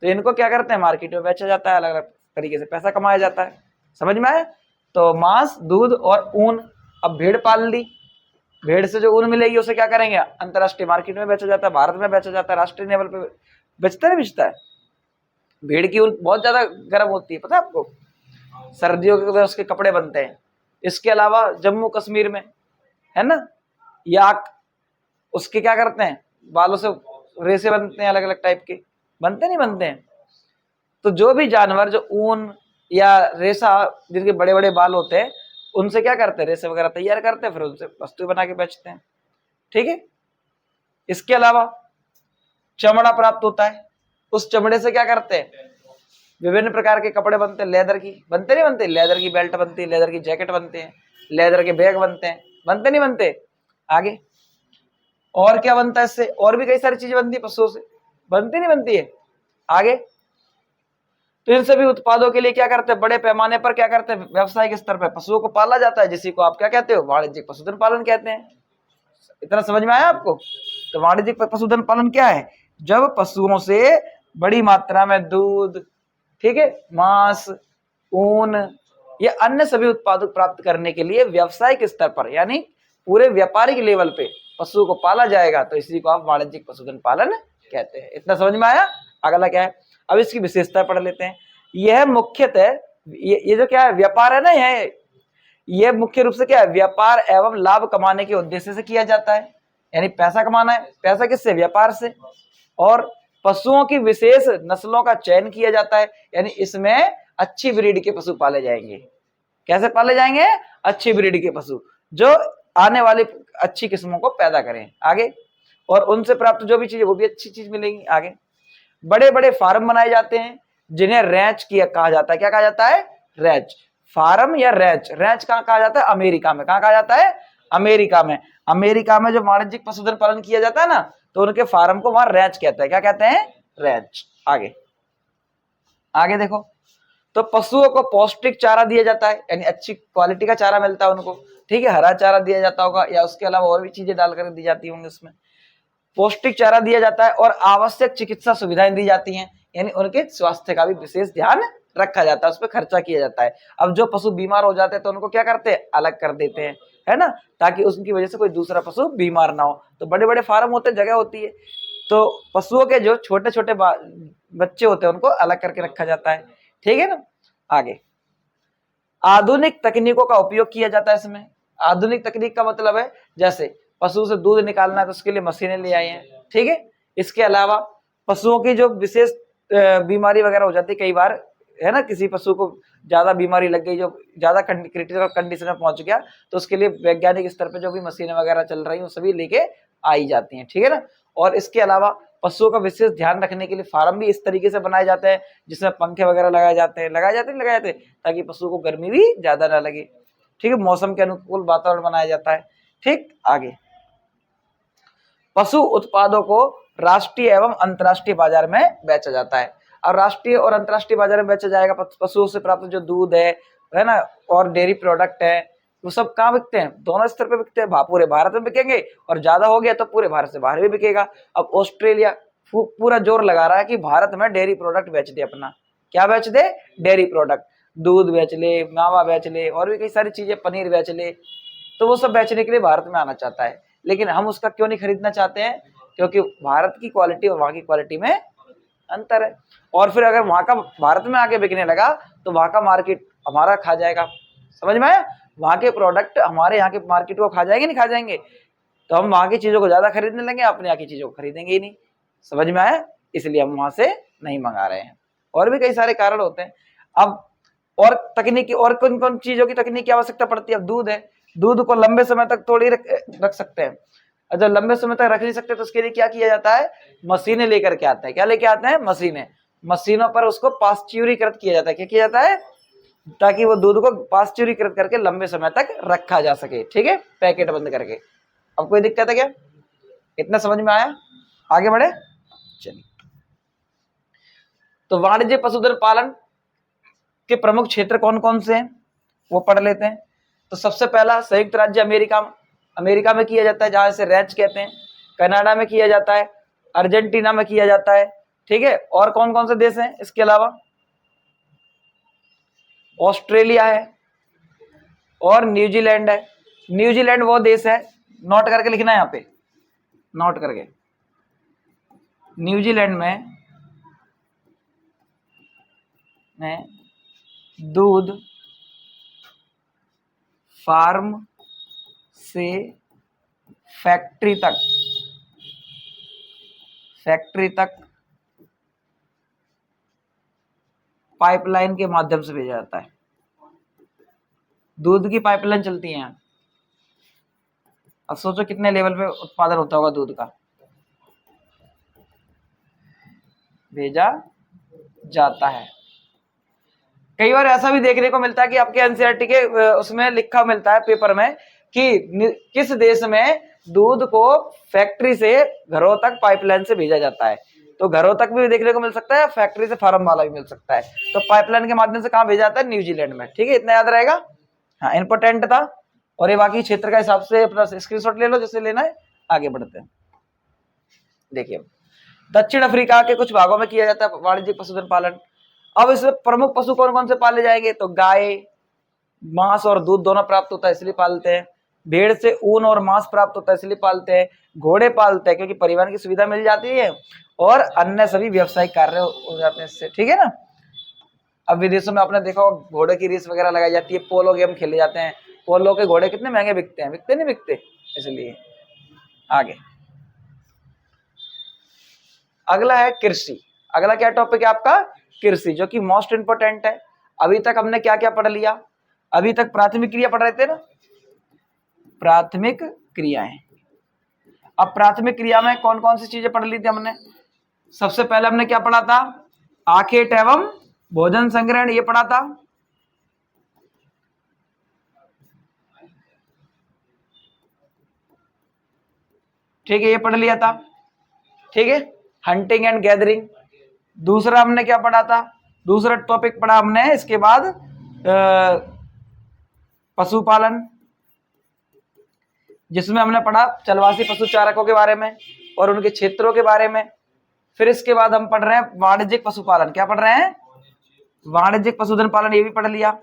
तो इनको क्या करते हैं, मार्केट में बेचा जाता है, अलग अलग तरीके से पैसा कमाया जाता है, समझ में आए? तो मांस, दूध और ऊन। अब भेड़ पाल ली, भेड़ से जो ऊन मिलेगी उसे क्या करेंगे, अंतरराष्ट्रीय मार्केट में बेचा जाता है, भारत में बेचा जाता है, राष्ट्रीय लेवल पे बेचता है, बेचता है। भेड़ की ऊन बहुत ज्यादा गर्म होती है, पता है आपको, सर्दियों के वजह उसके कपड़े बनते हैं। इसके अलावा जम्मू कश्मीर में है ना याक, उसके क्या करते हैं, बालों से रेसे बनते हैं, अलग अलग टाइप के बनते नहीं बनते हैं। तो जो भी जानवर जो ऊन या रेसा, जिनके बड़े बड़े बाल होते हैं, उनसे क्या करते हैं, रेसे वगैरह तैयार करते हैं, फिर उनसे वस्तु बना के बेचते हैं, ठीक है। इसके अलावा चमड़ा प्राप्त होता है, उस चमड़े से क्या करते हैं, विभिन्न प्रकार के कपड़े बनते हैं, लेदर की बनते नहीं बनते, लेदर की बेल्ट बनती है, लेदर की जैकेट बनते हैं, लेदर के बैग बनते हैं, बनते नहीं बनते? आगे और क्या बनता है इससे, और भी कई सारी चीजें बनती है पशुओं से, बनती नहीं बनती है? आगे तो इन सभी उत्पादों के लिए क्या करते हैं, बड़े पैमाने पर क्या करते हैं, व्यवसायिक स्तर पर पशुओं को पाला जाता है, जिसी को आप क्या कहते हो, वाणिज्यिक पशुधन पालन कहते हैं। इतना समझ में आया आपको? तो वाणिज्यिक पशुधन पालन क्या है, जब पशुओं से बड़ी मात्रा में दूध, ठीक है, मांस, ऊन या अन्य सभी उत्पादों प्राप्त करने के लिए व्यवसायिक स्तर पर यानी पूरे व्यापारिक लेवल पे पशुओं को पाला जाएगा, तो इसी को आप वाणिज्यिक पशुधन पालन कहते हैं। इतना समझ में आया? अगला क्या है, अब इसकी विशेषता पढ़ लेते हैं। यह मुख्यतः ये जो क्या है, व्यापार है ना, यह मुख्य रूप से क्या है, व्यापार एवं लाभ कमाने के उद्देश्य से किया जाता है, यानी पैसा कमाना है। पैसा किससे, व्यापार से। और पशुओं की विशेष नस्लों का चयन किया जाता है, यानी इसमें अच्छी ब्रीड के पशु पाले जाएंगे। कैसे पाले जाएंगे, अच्छी ब्रीड के पशु जो आने वाली अच्छी किस्मों को पैदा करें आगे, और उनसे प्राप्त जो भी चीज वो भी अच्छी चीज मिलेगी आगे। बड़े बड़े फार्म बनाए जाते हैं जिन्हें रैंच किया कहा जाता है। क्या कहा जाता है, रैंच, फार्म या रैंच। रैंच कहाँ कहा जाता है, अमेरिका में। कहाँ कहा जाता है, अमेरिका में। अमेरिका में जो वाणिज्यिक पशुधन पालन किया जाता है ना, तो उनके फार्म को वहां रैंच कहते हैं। क्या कहते हैं, रैंच। आगे आगे देखो, तो पशुओं को पौष्टिक चारा दिया जाता है, यानी अच्छी क्वालिटी का चारा मिलता है उनको, ठीक है, हरा चारा दिया जाता होगा या उसके अलावा और भी चीजें डालकर दी जाती होंगी उसमें। पौष्टिक चारा दिया जाता है और आवश्यक चिकित्सा सुविधाएं दी जाती हैं, यानी उनके स्वास्थ्य का भी विशेष ध्यान रखा जाता है, उस पर खर्चा किया जाता है। अब जो पशु बीमार हो जाते हैं तो उनको क्या करते हैं, अलग कर देते हैं, है ना, ताकि उसकी वजह से कोई दूसरा पशु बीमार ना हो। तो बड़े बड़े फार्म होते हैं, जगह होती है, तो पशुओं के जो छोटे छोटे बच्चे होते हैं उनको अलग करके रखा जाता है, ठीक है ना। आगे आधुनिक तकनीकों का उपयोग किया जाता है इसमें। आधुनिक तकनीक का मतलब है, जैसे पशु से दूध निकालना है तो उसके लिए मशीनें ले आई हैं, ठीक है। इसके अलावा पशुओं की जो विशेष बीमारी वगैरह हो जाती है कई बार, है ना, किसी पशु को ज्यादा बीमारी लग गई, जो ज्यादा क्रिटिकल कंडीशन में पहुंच गया, तो उसके लिए वैज्ञानिक स्तर पे जो भी मशीनें वगैरह चल रही हैं सभी लेके आई जाती हैं, ठीक है ना। और इसके अलावा पशुओं का विशेष ध्यान रखने के लिए फार्म भी इस तरीके से बनाए जाते हैं, जिसमें पंखे वगैरह लगाए जाते हैं, ताकि पशुओं को गर्मी भी ज्यादा ना लगे, ठीक है। मौसम के अनुकूल वातावरण बनाया जाता है, ठीक। आगे पशु उत्पादों को राष्ट्रीय एवं अंतर्राष्ट्रीय बाजार में बेचा जाता है। और राष्ट्रीय और अंतर्राष्ट्रीय बाजार में बेचा जाएगा पशुओं से प्राप्त जो दूध है ना, और डेयरी प्रोडक्ट है, वो सब कहाँ बिकते हैं, दोनों स्तर पे बिकते हैं। पूरे भारत में बिकेंगे और ज्यादा हो गया तो पूरे भारत से बाहर भी बिकेगा। अब ऑस्ट्रेलिया पूरा जोर लगा रहा है कि भारत में डेयरी प्रोडक्ट बेच दे अपना। क्या बेच दे, डेयरी प्रोडक्ट, दूध बेच ले, मावा बेच ले, और भी कई सारी चीजें, पनीर बेच ले। तो वो सब बेचने के लिए भारत में आना चाहता है, लेकिन हम उसका क्यों नहीं खरीदना चाहते हैं, क्योंकि भारत की क्वालिटी और वहां की क्वालिटी में अंतर है। और फिर अगर वहां का भारत में आके बिकने लगा तो वहां का मार्केट हमारा खा जाएगा, समझ में आया। वहां के प्रोडक्ट हमारे यहाँ के मार्केट को खा जाएंगे, नहीं खा जाएंगे, तो हम वहां की चीजों को ज्यादा खरीदने लगे, अपने यहाँ की चीजों को खरीदेंगे ही नहीं, समझ में आया। इसलिए हम वहां से नहीं मंगा रहे हैं। और भी कई सारे कारण होते हैं। अब और तकनीकी, और कौन कौन चीजों की तकनीक की आवश्यकता पड़ती है। अब दूध है, दूध को लंबे समय तक थोड़ी रख सकते हैं। और जब लंबे समय तक रख नहीं सकते तो उसके लिए क्या किया जाता है, मशीनें लेकर के आते हैं। क्या लेके आते हैं, मशीनें। मशीनों पर उसको पाश्चुरीकृत किया जाता है। क्या किया जाता है, ताकि वो दूध को पाश्चुरीकृत करके लंबे समय तक रखा जा सके, ठीक है, पैकेट बंद करके। अब कोई दिक्कत है क्या, इतना समझ में आया, आगे बढ़े चलिए। तो वाणिज्य पशुधन पालन के प्रमुख क्षेत्र कौन कौन से हैं वो पढ़ लेते हैं। तो सबसे पहला संयुक्त राज्य अमेरिका में किया जाता है, जहां इसे रैंच कहते हैं। कनाडा में किया जाता है, अर्जेंटीना में किया जाता है, ठीक है। और कौन कौन से देश हैं इसके अलावा, ऑस्ट्रेलिया है और न्यूजीलैंड है। न्यूजीलैंड वो देश है, नोट करके लिखना है यहाँ पे, नोट करके। न्यूजीलैंड में दूध फार्म से फैक्ट्री तक पाइपलाइन के माध्यम से भेजा जाता है। दूध की पाइपलाइन चलती है यहाँ। अब सोचो कितने लेवल पे उत्पादन होता होगा दूध का, भेजा जाता है। कई बार ऐसा भी देखने को मिलता है कि आपके एनसीईआरटी के उसमें लिखा मिलता है पेपर में कि किस देश में दूध को फैक्ट्री से घरों तक पाइपलाइन से भेजा जाता है। तो घरों तक भी देखने को मिल सकता है, फैक्ट्री से फार्म वाला भी मिल सकता है। तो पाइपलाइन के माध्यम से कहाँ भेजा जाता है, न्यूजीलैंड में, ठीक है, इतना याद रहेगा। हाँ, इंपोर्टेंट था। और ये बाकी क्षेत्र का हिसाब से अपना स्क्रीनशॉट ले लो जैसे लेना है। आगे बढ़ते हैं। देखिए, दक्षिण अफ्रीका के कुछ भागों में किया जाता है वाणिज्यिक पशुधन पालन। अब इसमें प्रमुख पशु कौन कौन से पाले जाएंगे, तो गाय, मांस और दूध दोनों प्राप्त होता है इसलिए पालते हैं। भेड़ से ऊन और मांस प्राप्त होता है इसलिए पालते हैं। घोड़े पालते हैं क्योंकि परिवहन की सुविधा मिल जाती है और अन्य सभी व्यवसायिक कार्य हो जाते हैं इससे, ठीक है ना। अब विदेशों में आपने देखा घोड़े की रेस वगैरह लगाई जाती है, पोलो गेम खेले जाते हैं। पोलो के घोड़े कितने महंगे बिकते हैं, बिकते नहीं बिकते, इसलिए। आगे अगला है कृषि। अगला क्या टॉपिक है आपका, कृषि, जो कि मोस्ट इंपोर्टेंट है। अभी तक हमने क्या क्या पढ़ लिया, अभी तक प्राथमिक क्रिया पढ़ रहे थे ना, प्राथमिक क्रियाएं। अब प्राथमिक क्रिया में कौन कौन सी चीजें पढ़ ली थी हमने। सबसे पहले हमने क्या पढ़ा था, आखेट एवं भोजन संग्रहण, ये पढ़ा था। ठीक है, ये पढ़ लिया था, ठीक है। Hunting and gathering. दूसरा हमने क्या पढ़ा था, दूसरा टॉपिक पढ़ा हमने इसके बाद पशुपालन, जिसमें हमने पढ़ा चलवासी पशु चारकों के बारे में और उनके क्षेत्रों के बारे में। फिर इसके बाद हम पढ़ रहे हैं वाणिज्यिक पशुपालन। क्या पढ़ रहे हैं, वाणिज्यिक पशुधन पालन, ये भी पढ़ लिया,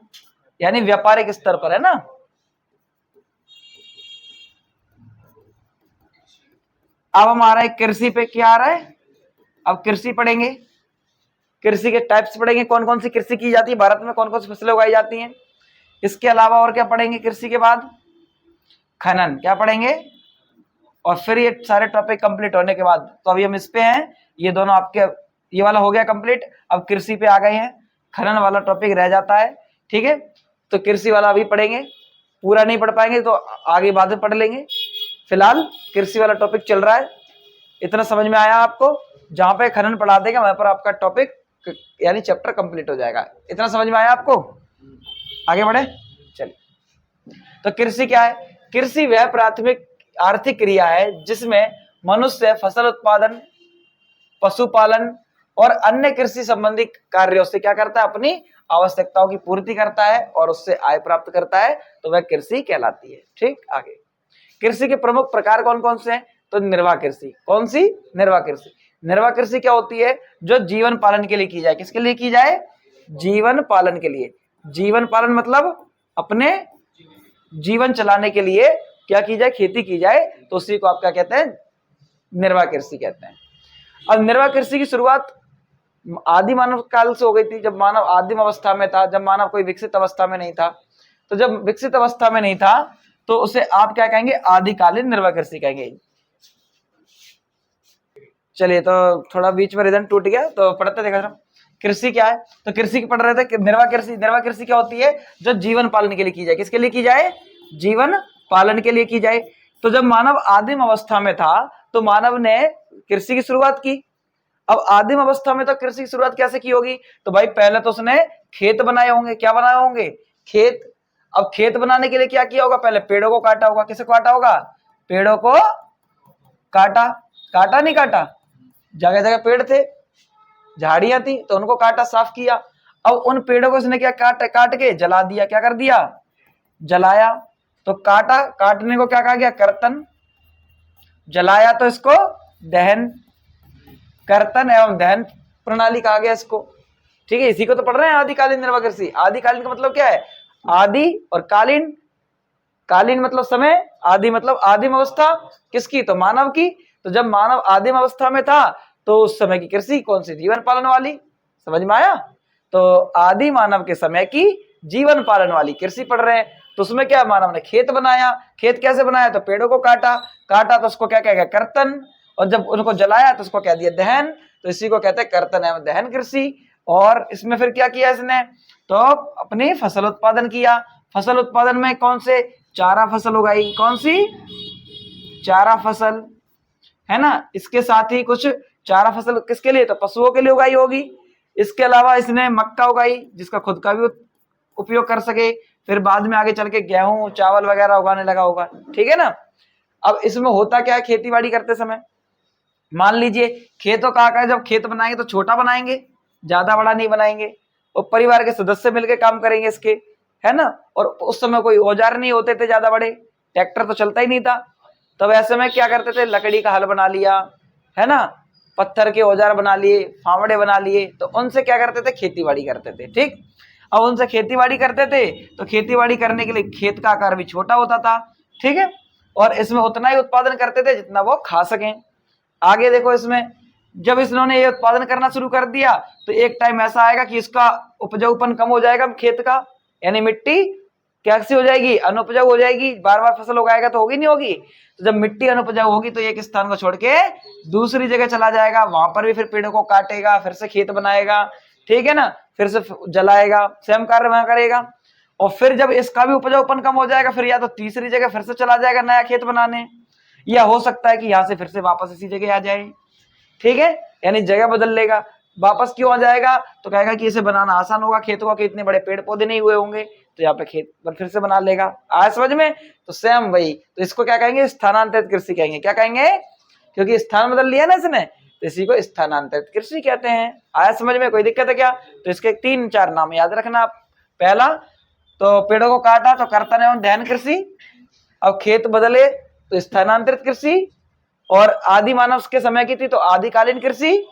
यानी व्यापारिक स्तर पर, है ना। अब हमारा कृषि पे क्या आ रहा है, अब कृषि पढ़ेंगे, कृषि के टाइप्स पढ़ेंगे, कौन कौन सी कृषि की जाती है भारत में, कौन कौन सी फसलें उगाई जाती हैं। इसके अलावा और क्या पढ़ेंगे, कृषि के बाद खनन क्या पढ़ेंगे। और फिर ये सारे टॉपिक कंप्लीट होने के बाद, तो अभी हम इस पे हैं, ये दोनों आपके, ये वाला हो गया कंप्लीट, अब कृषि पे आ गए हैं, खनन वाला टॉपिक रह जाता है, ठीक है। तो कृषि वाला अभी पढ़ेंगे, पूरा नहीं पढ़ पाएंगे तो आगे बाद में पढ़ लेंगे। फिलहाल कृषि वाला टॉपिक चल रहा है, इतना समझ में आया आपको। जहां पे खनन पढ़ा देगा वहां पर आपका टॉपिक यानी चैप्टर कंप्लीट हो जाएगा। इतना समझ में आया आपको, आगे बढ़े चलिए। तो कृषि क्या है, कृषि वह प्राथमिक आर्थिक क्रिया है जिसमें मनुष्य फसल उत्पादन, पशुपालन और अन्य कृषि संबंधी कार्यों से क्या करता है, अपनी आवश्यकताओं की पूर्ति करता है और उससे आय प्राप्त करता है, तो वह कृषि कहलाती है। ठीक, आगे कृषि के प्रमुख प्रकार कौन कौन से हैं, तो निर्वाह कृषि। कौन सी, निर्वाह कृषि। निर्वाह कृषि क्या होती है, जो जीवन पालन के लिए की जाए। किसके लिए की जाए, जीवन पालन के लिए। जीवन पालन मतलब अपने जीवन चलाने के लिए क्या की जाए, खेती की जाए, तो उसी को आप क्या कहते हैं, निर्वाह कृषि कहते हैं। अब निर्वाह कृषि की शुरुआत आदि मानव काल से हो गई थी, जब मानव आदिम अवस्था में था, जब मानव कोई विकसित अवस्था में नहीं था। तो जब विकसित अवस्था में नहीं था तो उसे आप क्या कहेंगे, आदिकालीन निर्वाह कृषि कहेंगे। चलिए, तो थोड़ा बीच में रिदम टूट गया, तो पढ़ते देखा था कृषि क्या है। तो कृषि पढ़ रहे थे, निर्वाह कृषि। निर्वाह कृषि क्या होती है, जो जीवन पालन के लिए की जाए। किसके लिए की जाए, जीवन पालन के लिए की जाए। तो जब मानव आदिम अवस्था में था तो मानव ने कृषि की शुरुआत की। अब आदिम अवस्था में तो कृषि की शुरुआत कैसे की होगी? तो भाई पहले तो उसने खेत बनाए होंगे। क्या बनाए होंगे? खेत। अब खेत बनाने के लिए क्या किया होगा? पहले पेड़ों को काटा होगा। किसे काटा होगा? पेड़ों को काटा। काटा नहीं काटा? जगह जगह पेड़ थे, झाड़ियां थी, तो उनको काटा, साफ किया। अब उन पेड़ों को उसने क्या काट के जला दिया। क्या कर दिया? जलाया। तो काटा, काटने को क्या कहा गया? कर्तन। जलाया तो इसको दहन। कर्तन एवं दहन प्रणाली कहा गया इसको। ठीक है, इसी को तो पढ़ रहे हैं आदिकालीन निर्वाह कृषि। आदिकालीन का मतलब क्या है? आदि और कालीन। कालीन मतलब समय, आदि मतलब आदिम अवस्था। किसकी? तो मानव की। तो जब मानव आदिम अवस्था में था तो उस समय की कृषि कौन सी? जीवन पालन वाली। समझ में आया? तो आदि मानव के समय की जीवन पालन वाली कृषि पढ़ रहे हैं। तो उसमें क्या? मानव ने खेत बनाया। खेत कैसे बनाया? तो पेड़ों को काटा। काटा तो उसको क्या कहेगा? कर्तन। और जब उनको जलाया तो उसको कह दिया दहन। तो इसी को कहते हैं कर्तन एवं दहन कृषि। और इसमें फिर क्या किया इसने? तो अपनी फसल उत्पादन किया। फसल उत्पादन में कौन से? चारा फसल उगाई। कौन सी? चारा फसल, है ना। इसके साथ ही कुछ चारा फसल किसके लिए? तो पशुओं के लिए उगाई होगी। इसके अलावा इसने मक्का उगाई जिसका खुद का भी उपयोग कर सके। फिर बाद में आगे चल के गेहूं, चावल वगैरह उगाने लगा होगा। ठीक है ना। अब इसमें होता क्या है खेती बाड़ी करते समय? मान लीजिए खेतों का जब खेत बनाएंगे तो छोटा बनाएंगे, ज्यादा बड़ा नहीं बनाएंगे, और परिवार के सदस्य मिलकर काम करेंगे इसके, है ना। और उस समय कोई औजार नहीं होते थे ज्यादा बड़े, ट्रैक्टर तो चलता ही नहीं था। तब ऐसे में क्या करते थे? लकड़ी का हल बना लिया, है ना, पत्थर के औजार बना लिए, फावड़े बना लिए, तो उनसे क्या करते थे? खेती बाड़ी करते थे। ठीक। अब उनसे खेती बाड़ी करते थे तो खेती बाड़ी करने के लिए खेत का आकार भी छोटा होता था। ठीक है। और इसमें उतना ही उत्पादन करते थे जितना वो खा सकें। आगे देखो, इसमें जब इन्होंने ये उत्पादन करना शुरू कर दिया तो एक टाइम ऐसा आएगा कि इसका उपजाऊपन कम हो जाएगा खेत का, यानी मिट्टी कैसी हो जाएगी? अनुपजाऊ हो जाएगी। बार बार फसल उगाएगा तो होगी नहीं होगी। तो जब मिट्टी अनुपजाऊ होगी तो एक स्थान को छोड़ के दूसरी जगह चला जाएगा, वहां पर भी फिर पेड़ों को काटेगा, फिर से खेत बनाएगा। ठीक है ना। फिर से जलाएगा, सेम कार्य वहां करेगा। और फिर जब इसका भी उपजाऊपन कम हो जाएगा फिर या तो तीसरी जगह फिर से चला जाएगा नया खेत बनाने, या हो सकता है कि यहां से फिर से वापस इसी जगह आ जाए। ठीक है, यानी जगह बदल लेगा। वापस क्यों आ जाएगा? तो कहेगा कि इसे बनाना आसान होगा खेतों का, कि इतने बड़े पेड़ पौधे नहीं हुए होंगे, तो यहाँ पे खेत पर फिर से बना लेगा। आया समझ में? तो सेम वही, तो इसको क्या कहेंगे? स्थानांतरित कृषि कहेंगे। क्या कहेंगे? क्योंकि स्थान बदल लिया ना इसने, तो इसी को स्थानांतरित कृषि कहते हैं। आया समझ में? कोई दिक्कत है क्या? तो इसके 3-4 नाम याद रखना आप। पहला तो पेड़ों को काटा तो कर्तन एवं दहन कृषि। अब खेत बदले तो स्थानांतरित कृषि। और आदि मानव के समय की थी तो आदिकालीन कृषि।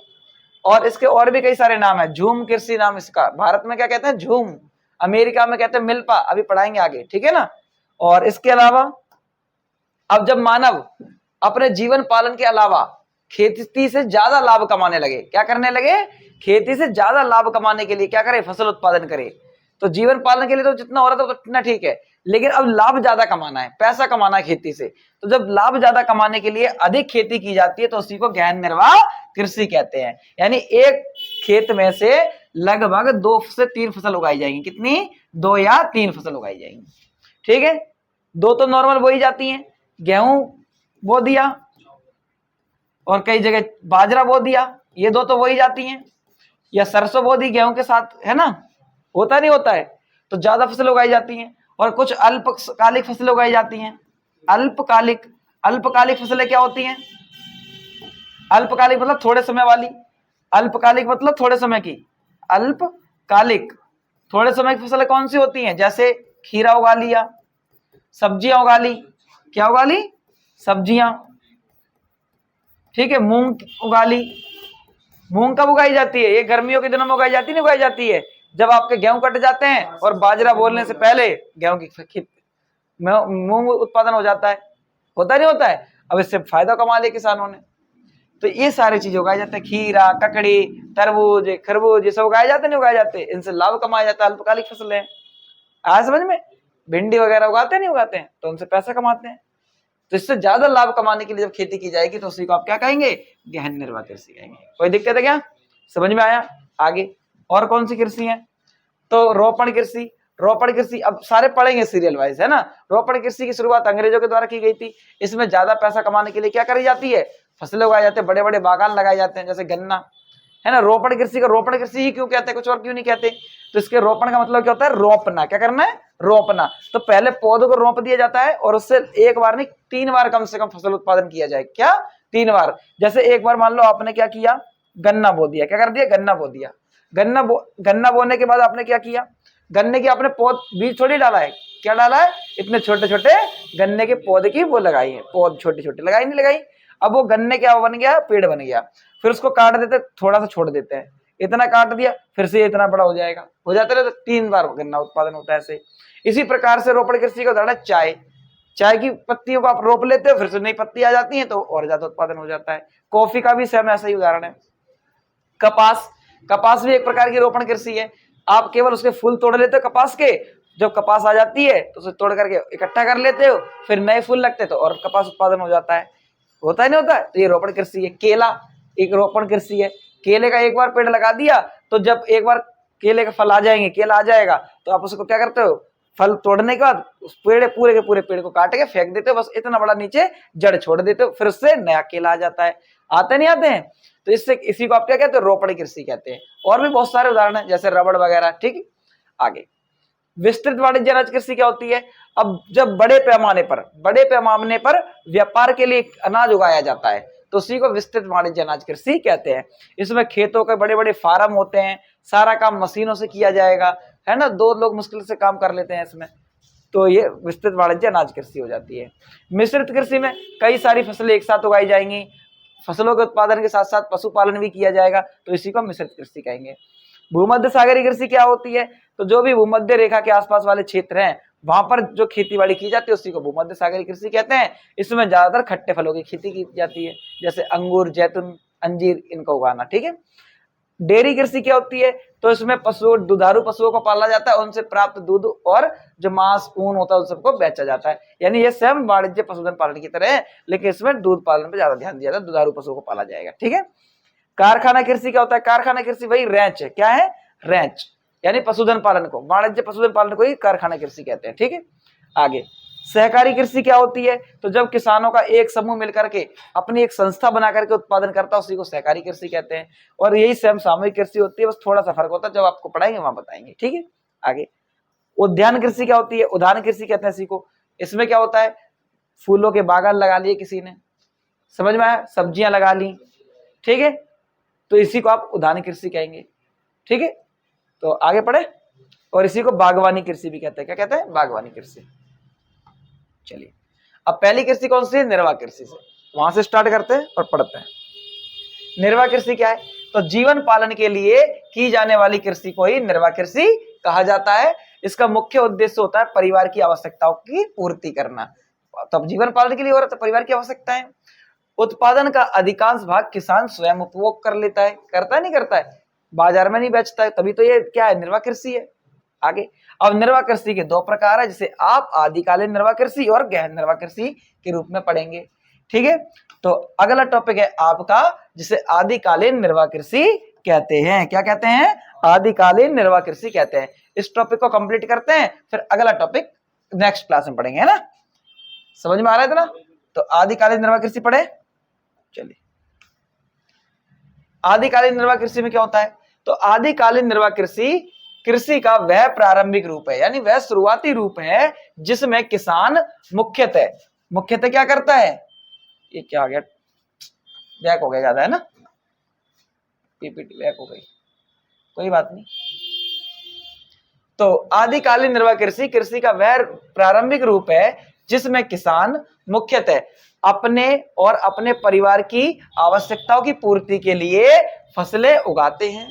और इसके और भी कई सारे नाम है। झूम कृषि नाम इसका। भारत में क्या कहते हैं? झूम। अमेरिका में कहते हैं मिल्पा। अभी पढ़ाएंगे आगे। ठीक है ना। और इसके अलावा अब जब मानव अपने जीवन पालन के अलावा खेती से ज्यादा लाभ कमाने लगे, क्या करने लगे? खेती से ज्यादा लाभ कमाने के लिए क्या करे? फसल उत्पादन करे। तो जीवन पालन के लिए तो जितना हो रहा था उतना ठीक है, लेकिन अब लाभ ज्यादा कमाना है, पैसा कमाना है खेती से। तो जब लाभ ज्यादा कमाने के लिए अधिक खेती की जाती है तो उसी को गहन निर्वाह कृषि कहते हैं। यानी एक खेत में से लगभग 2 से 3 फसल उगाई जाएंगी। कितनी? 2 या 3 फसल उगाई जाएंगी। ठीक है। 2 तो नॉर्मल बोई जाती हैं, गेहूं बो दिया और कई जगह बाजरा बो दिया, ये 2 तो बोई जाती हैं, या सरसों बो दी गेहूं के साथ, है ना। होता नहीं होता है। तो ज्यादा फसल उगाई जाती हैं। और कुछ अल्पकालिक फसलें उगाई जाती हैं। अल्पकालिक अल्पकालिक फसलें क्या होती हैं? अल्पकालिक मतलब थोड़े समय वाली। अल्पकालिक मतलब थोड़े समय की। अल्पकालिक थोड़े समय की फसलें कौन सी होती हैं? जैसे खीरा उगा लिया, सब्जियां उगा ली। क्या उगा ली? सब्जियां। ठीक है। मूंग उगा ली। मूंग कब उगाई जाती है? ये गर्मियों के दिनों में उगाई जाती है। नहीं उगाई जाती है जब आपके गेहूं कट जाते हैं और बाजरा बोलने से पहले गेहूं की मूंग उत्पादन हो जाता है। होता नहीं होता है? अब इससे फायदा कमा लिया किसानों ने। तो ये सारी चीजें उगाई जाते हैं। खीरा, ककड़ी, तरबूज, खरबूज, ये सब उगाए जाते नहीं उगाए जाते? इनसे लाभ कमाया जाता है। अल्पकालिक फसलें आया समझ में? भिंडी वगैरह उगाते नहीं उगाते हैं, तो उनसे पैसा कमाते हैं। तो इससे ज्यादा लाभ कमाने के लिए जब खेती की जाएगी तो उसी को आप क्या कहेंगे? गहन निर्वाह कृषि कहेंगे। कोई दिक्कत है क्या? समझ में आया? आगे और कौन सी कृषि है? तो रोपण कृषि। रोपण कृषि, अब सारे पढ़ेंगे सीरियल वाइज, है ना। रोपण कृषि की शुरुआत अंग्रेजों के द्वारा की गई थी। इसमें ज्यादा पैसा कमाने के लिए क्या करी जाती है, फसलें उगाई जाती है, बड़े बड़े बागान लगाए जाते हैं, जैसे गन्ना, है ना। रोपण कृषि को रोपण कृषि ही क्यों कहते हैं, कुछ और क्यों नहीं कहते। तो इसके रोपण का मतलब क्या होता है, रोपना, क्या करना है, रोपना। तो पहले पौधों को रोप दिया जाता है और उससे एक बार नहीं 3 बार कम से कम फसल उत्पादन किया जाए। क्या, 3 बार। जैसे एक बार मान लो आपने क्या किया, गन्ना बो दिया, क्या कर दिया, गन्ना बो दिया। गन्ना बोने के बाद आपने क्या किया, गन्ने की आपने पौध बीज थोड़ी डाला है, क्या डाला है, इतने छोटे छोटे गन्ने के पौधे की वो लगाई है, पौध छोटे छोटे लगाई, नहीं लगाई। अब वो गन्ने क्या बन गया, पेड़ बन गया। फिर उसको काट देते, थोड़ा सा छोड़ देते हैं, इतना काट दिया, फिर से इतना बड़ा हो जाएगा, हो जाता है। तो 3 बार गन्ना उत्पादन होता है ऐसे। इसी प्रकार से रोपण कृषि का उदाहरण है चाय। चाय की पत्तियों को आप रोप लेते हो, फिर से नई पत्ती आ जाती है, तो और ज्यादा उत्पादन हो जाता है। कॉफी का भी सेम ऐसा ही उदाहरण है। कपास, कपास भी एक प्रकार की रोपण कृषि है। आप केवल उसके फूल तोड़ लेते हो कपास के, जब कपास आ जाती है तो उसे तोड़ करके इकट्ठा कर लेते हो, फिर नए फूल लगते तो और कपास उत्पादन हो जाता है। होता है नहीं होता है, तो ये रोपण कृषि है। केला एक रोपण कृषि है। केले का एक बार पेड़ लगा दिया, तो जब एक बार केले का फल आ जाएंगे, केला आ जाएगा, तो आप उसको क्या करते हो, फल तोड़ने के बाद उस पेड़ पूरे के पूरे पेड़ को काट के फेंक देते हो, बस इतना बड़ा नीचे जड़ छोड़ देते हो, फिर उससे नया केला आ जाता है। आते नहीं आते हैं, तो इससे इसी को आप क्या कहते हो, रोपण कृषि कहते हैं। और भी बहुत सारे उदाहरण हैं, जैसे रबड़ वगैरह। ठीक है, आगे विस्तृत वाणिज्य अनाज कृषि क्या होती है। अब जब बड़े पैमाने पर व्यापार के लिए अनाज उगाया जाता है, तो उसी को विस्तृत वाणिज्य अनाज कृषि कहते हैं। इसमें खेतों के बड़े बड़े फार्म होते हैं, सारा काम मशीनों से किया जाएगा, है ना, 2 लोग मुश्किल से काम कर लेते हैं इसमें। तो ये विस्तृत वाणिज्य अनाज कृषि हो जाती है। मिश्रित कृषि में कई सारी फसलें एक साथ उगाई जाएंगी, फसलों के उत्पादन के साथ साथ पशुपालन भी किया जाएगा, तो इसी को मिश्रित कृषि कहेंगे। भूमध्य सागरीय कृषि क्या होती है, तो जो भी भूमध्य रेखा के आसपास वाले क्षेत्र हैं, वहां पर जो खेती बाड़ी की जाती है उसी को भूमध्य सागरीय कृषि कहते हैं। इसमें ज्यादातर खट्टे फलों की खेती की जाती है, जैसे अंगूर, जैतून, अंजीर, इनको उगाना। ठीक है। डेयरी कृषि क्या होती है, तो इसमें पशु, दुधारू पशुओं को पाला जाता है, उनसे प्राप्त दूध और जो मांस, ऊन होता है उन सबको बेचा जाता है। यानी ये स्वयं वाणिज्य पशुधन पालन की तरह है, लेकिन इसमें दूध पालन पर ज्यादा ध्यान दिया जाता है, दुधारू पशुओं को पाला जाएगा। ठीक है। कारखाना कृषि क्या होता है, कारखाना कृषि वही रैंच है, क्या है, रैंच, यानी पशुधन पालन को, वाणिज्य पशुधन पालन को ही कारखाना कृषि कहते हैं। ठीक है। आगे सहकारी कृषि क्या होती है, तो जब किसानों का एक समूह मिलकर के अपनी एक संस्था बना करके उत्पादन करता है, उसी को सहकारी कृषि कहते हैं। और यही स्वयं सामूहिक कृषि होती है, बस थोड़ा सा फर्क होता है, जब आपको पढ़ाएंगे वहां बताएंगे। ठीक है। आगे उद्यान कृषि क्या होती है, उद्यान कृषि कहते हैं इसी को। इसमें क्या होता है, फूलों के बागान लगा लिए किसी ने, समझ में आया, सब्जियां लगा ली। ठीक है, तो इसी को आप उद्यान कृषि कहेंगे। ठीक है, तो आगे पढ़े। और इसी को बागवानी कृषि भी कहते हैं, क्या कहते हैं, बागवानी कृषि। चलिए, अब पहली कृषि कौन सी है, निर्वाह कृषि से, वहां से स्टार्ट करते हैं और पढ़ते हैं। निर्वाह कृषि क्या है, तो जीवन पालन के लिए की जाने वाली कृषि को ही निर्वाह कृषि कहा जाता है। इसका मुख्य उद्देश्य होता है परिवार की आवश्यकताओं की पूर्ति करना। तब जीवन पालन के लिए हो रहा है, परिवार की आवश्यकताएं। उत्पादन का अधिकांश भाग किसान स्वयं उपभोग कर लेता है, करता है नहीं करता है, बाजार में नहीं बेचता है, तभी तो ये क्या है, निर्वाह कृषि है। आगे अब निर्वाह कृषि के 2 प्रकार है, जिसे आप आदिकालीन निर्वाह कृषि और गहन निर्वाह कृषि के रूप में पढ़ेंगे। ठीक है, तो अगला टॉपिक है आपका, जिसे आदिकालीन निर्वाह कृषि कहते हैं। क्या कहते हैं, आदिकालीन निर्वाह कृषि कहते हैं। इस टॉपिक को कंप्लीट करते हैं, फिर अगला टॉपिक नेक्स्ट क्लास में पढ़ेंगे, है ना, समझ में आ रहा है ना। तो आदिकालीन निर्वाह कृषि पढ़े। चलिए, आदिकालीन निर्वाह कृषि में क्या होता है, तो आदिकालीन निर्वाह कृषि कृषि का वह प्रारंभिक रूप है, यानी वह शुरुआती रूप है, जिसमें किसान मुख्यतः क्या करता है, ये क्या आ गया, बैक हो गया ज्यादा, है ना, पीपीटी बैक हो गई, कोई बात नहीं। तो आदिकालीन निर्वाह कृषि कृषि का वह प्रारंभिक रूप है, जिसमें किसान मुख्यतः अपने और अपने परिवार की आवश्यकताओं की पूर्ति के लिए फसलें उगाते हैं।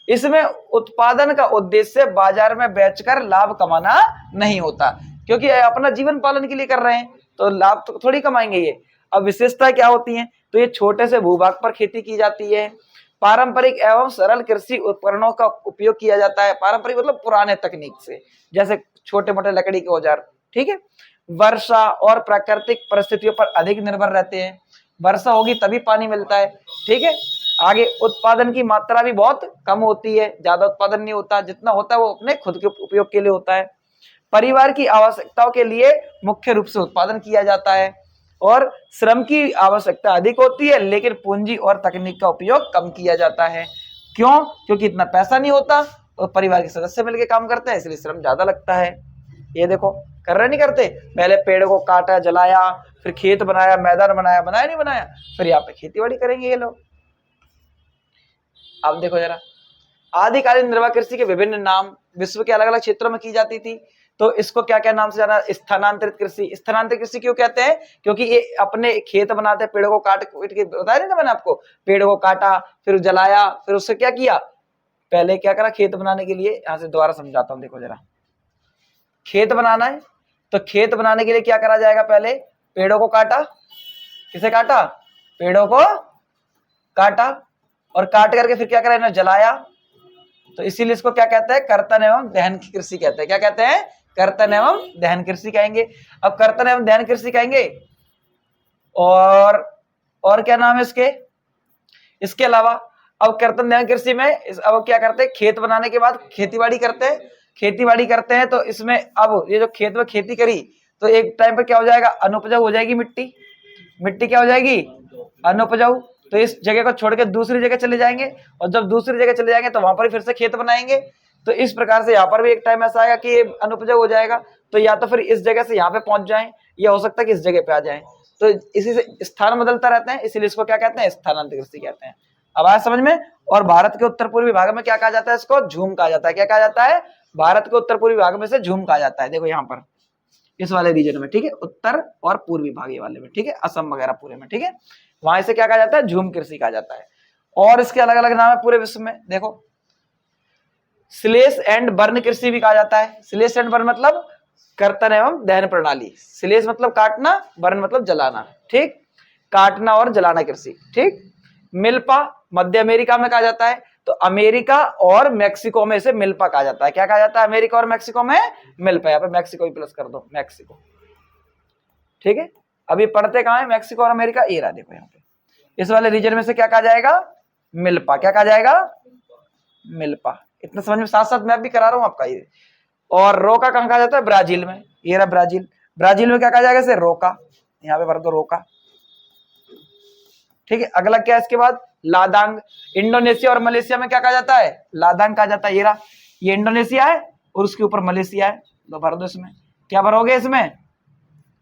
इसमें उत्पादन का उद्देश्य बाजार में बेचकर लाभ कमाना नहीं होता, क्योंकि अपना जीवन पालन के लिए कर रहे हैं, तो लाभ तो थोड़ी कमाएंगे ये। अब विशेषता क्या होती है, तो ये छोटे से भूभाग पर खेती की जाती है, पारंपरिक एवं सरल कृषि उपकरणों का उपयोग किया जाता है। पारंपरिक मतलब पुराने तकनीक से, जैसे छोटे मोटे लकड़ी के औजार। ठीक है, वर्षा और प्राकृतिक परिस्थितियों पर अधिक निर्भर रहते हैं, वर्षा होगी तभी पानी मिलता है। ठीक है, आगे उत्पादन की मात्रा भी बहुत कम होती है, ज्यादा उत्पादन नहीं होता, जितना होता है वो अपने खुद के उपयोग के लिए होता है। परिवार की आवश्यकताओं के लिए मुख्य रूप से उत्पादन किया जाता है और श्रम की आवश्यकता अधिक होती है लेकिन पूंजी और तकनीक का उपयोग कम किया जाता है। क्यों? क्योंकि इतना पैसा नहीं होता और परिवार के सदस्य मिलकर काम करते हैं, इसलिए श्रम ज्यादा लगता है। ये देखो कर रहे नहीं करते, पहले पेड़ को काटा, जलाया, फिर खेत बनाया, मैदान बनाया, बनाया नहीं बनाया, फिर यहाँ पे खेती बाड़ी करेंगे ये लोग। अब देखो जरा, आदिकालीन निर्वाह कृषि के विभिन्न नाम विश्व के अलग अलग क्षेत्रों में की जाती थी, तो इसको क्या क्या नाम से जाना? स्थानांतरित कृषि। स्थानांतरित कृषि क्यों कहते हैं? क्योंकि ये अपने खेत बनाते हैं, पेड़ों को काट के, बताया ना मैंने आपको, पेड़ को काटा, फिर जलाया, फिर उससे क्या किया, पहले क्या करा खेत बनाने के लिए, यहां से दोबारा समझाता हूं। देखो जरा, खेत बनाना है तो खेत बनाने के लिए क्या करा जाएगा? पहले पेड़ों को काटा, किसे काटा? पेड़ों को काटा, और काट करके फिर क्या करा? इन्हें जलाया। तो इसीलिए इसको क्या कहते हैं? कर्तन एवं दहन की कृषि कहते हैं। क्या कहते हैं? कर्तन एवं दहन कृषि कहेंगे। अब कर्तन एवं दहन कृषि कहेंगे, और क्या नाम है इसके? इसके अलावा अब कर्तन दहन कृषि में अब क्या करते हैं? खेत बनाने के बाद खेतीबाड़ी करते हैं। खेतीबाड़ी करते हैं तो इसमें अब ये जो खेत में खेती करी तो एक टाइम पर क्या हो जाएगा? अनुपजाऊ हो जाएगी मिट्टी। मिट्टी क्या हो जाएगी? अनुपजाऊ। तो इस जगह को छोड़ के दूसरी जगह चले जाएंगे, और जब दूसरी जगह चले जाएंगे तो वहां पर फिर से खेत बनाएंगे। तो इस प्रकार से यहाँ पर भी एक टाइम ऐसा आएगा कि अनुपजाऊ हो जाएगा, तो या तो फिर इस जगह से यहाँ पे पहुंच जाएं, या हो सकता है कि इस जगह पे आ जाएं। तो इसी से स्थान बदलता रहता है, इसीलिए इसको क्या कहते हैं? स्थानांतरित कृषि कहते हैं। अब आया समझ में? और भारत के उत्तर पूर्वी भाग में क्या कहा जाता है? इसको झूम कहा जाता है। क्या कहा जाता है? भारत के उत्तर पूर्वी भाग में से झूम कहा जाता है। देखो यहाँ पर इस वाले रीजन में, ठीक है, उत्तर और पूर्वी भाग वाले में, ठीक है, असम वगैरह पूरे में, ठीक है, वहां से क्या कहा जाता है? झूम कृषि कहा जाता है। और इसके अलग अलग नाम है पूरे विश्व में। देखो, स्लेश एंड बर्न कृषि भी कहा जाता है। स्लेश एंड बर्न मतलब कर्तन एवं दहन प्रणाली। स्लेश मतलब काटना, बर्न मतलब जलाना, ठीक, काटना और जलाना कृषि, ठीक। मिल्पा मध्य अमेरिका में कहा जाता है, तो अमेरिका और मेक्सिको में इसे मिल्पा कहा जाता है। क्या कहा जाता है? अमेरिका और मेक्सिको में मिल्पा। यहाँ पे मेक्सिको भी प्लस कर दो, मेक्सिको, ठीक है। अभी पढ़ते कहाँ है? मेक्सिको और अमेरिका, ये रहा देखो यहाँ पे। इस वाले रीजन में से क्या कहा जाएगा? मिल्पा। क्या कहा जाएगा? मिल्पा। इतना समझ में? साथ साथ मैं भी करा रहा हूं आपका ये। और रोका कहाँ कहा जाता है? ब्राजील में। ये रहा ब्राजील। ब्राजील में क्या कहा जाएगा? इसे रोका, यहाँ पे भर दो रोका, ठीक है। अगला क्या है इसके बाद? लादांग। इंडोनेशिया और मलेशिया में क्या कहा जाता है? लादांग कहा जाता है। ये रहा, ये इंडोनेशिया है और उसके ऊपर मलेशिया है, तो भर दो इसमें। क्या भरोगे इसमें?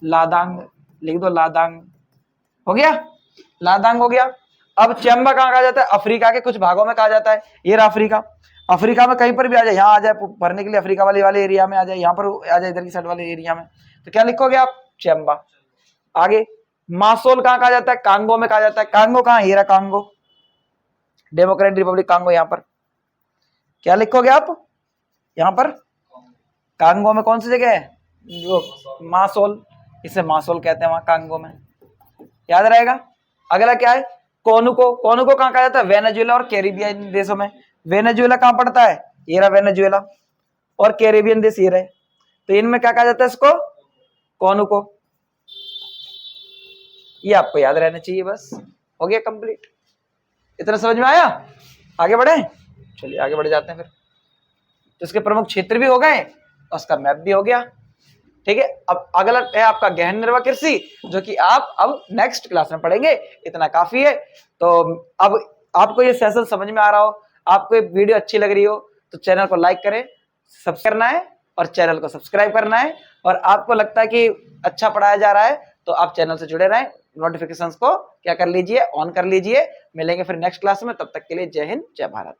लादांग लिख दो, लादांग हो गया, लादांग हो गया। अब चेम्बा कहाँ कहा जाता है? अफ्रीका के कुछ भागों में कहा जाता है। ये रहा अफ्रीका। अफ्रीका में कहीं पर भी आ जाए, यहाँ आ जाए भरने के लिए, अफ्रीका वाले एरिया में आ जाए, यहाँ पर आ जाए इधर की साइड वाले एरिया में, तो क्या लिखोगे आप? चेम्बा। आगे मासोल कहाँ कहा जाता है? कांगो में कहा जाता है। कांगो कहाँ? ये रहा कांगो, डेमोक्रेटिक रिपब्लिक कांगो। यहाँ पर क्या लिखोगे आप? यहाँ पर कांगो में कौन सी जगह है? जो मासोल, इसे मासोल कहते हैं वहां कांगो में, याद रहेगा। अगला क्या है? कोनुको। कोनुको कहाँ कहा जाता है? वेनेजुएला और कैरिबियन देशों में। वेनेजुएला कहाँ पड़ता है? ये रहा वेनेजुएला, और कैरिबियन देश ये रहे, तो इनमें क्या कहा जाता है इसको? कोनुको। ये आपको याद रहना चाहिए, बस हो गया कंप्लीट। इतना समझ में आया? आगे बढ़े, चलिए आगे बढ़ जाते हैं फिर। तो इसके प्रमुख क्षेत्र भी हो गए, उसका मैप भी हो गया, ठीक है। अब अगला है आपका गहन निर्वाह कृषि, जो कि आप अब नेक्स्ट क्लास में पढ़ेंगे। इतना काफी है। तो अब आपको ये सेशन समझ में आ रहा हो, आपको ये वीडियो अच्छी लग रही हो, तो चैनल को लाइक करें, सब्सक्राइब करना है, और चैनल को सब्सक्राइब करना है। और आपको लगता है कि अच्छा पढ़ाया जा रहा है तो आप चैनल से जुड़े रहें, नोटिफिकेशंस को क्या कर लीजिए? ऑन कर लीजिए। मिलेंगे फिर नेक्स्ट क्लास में, तब तक के लिए जय हिंद, जय भारत।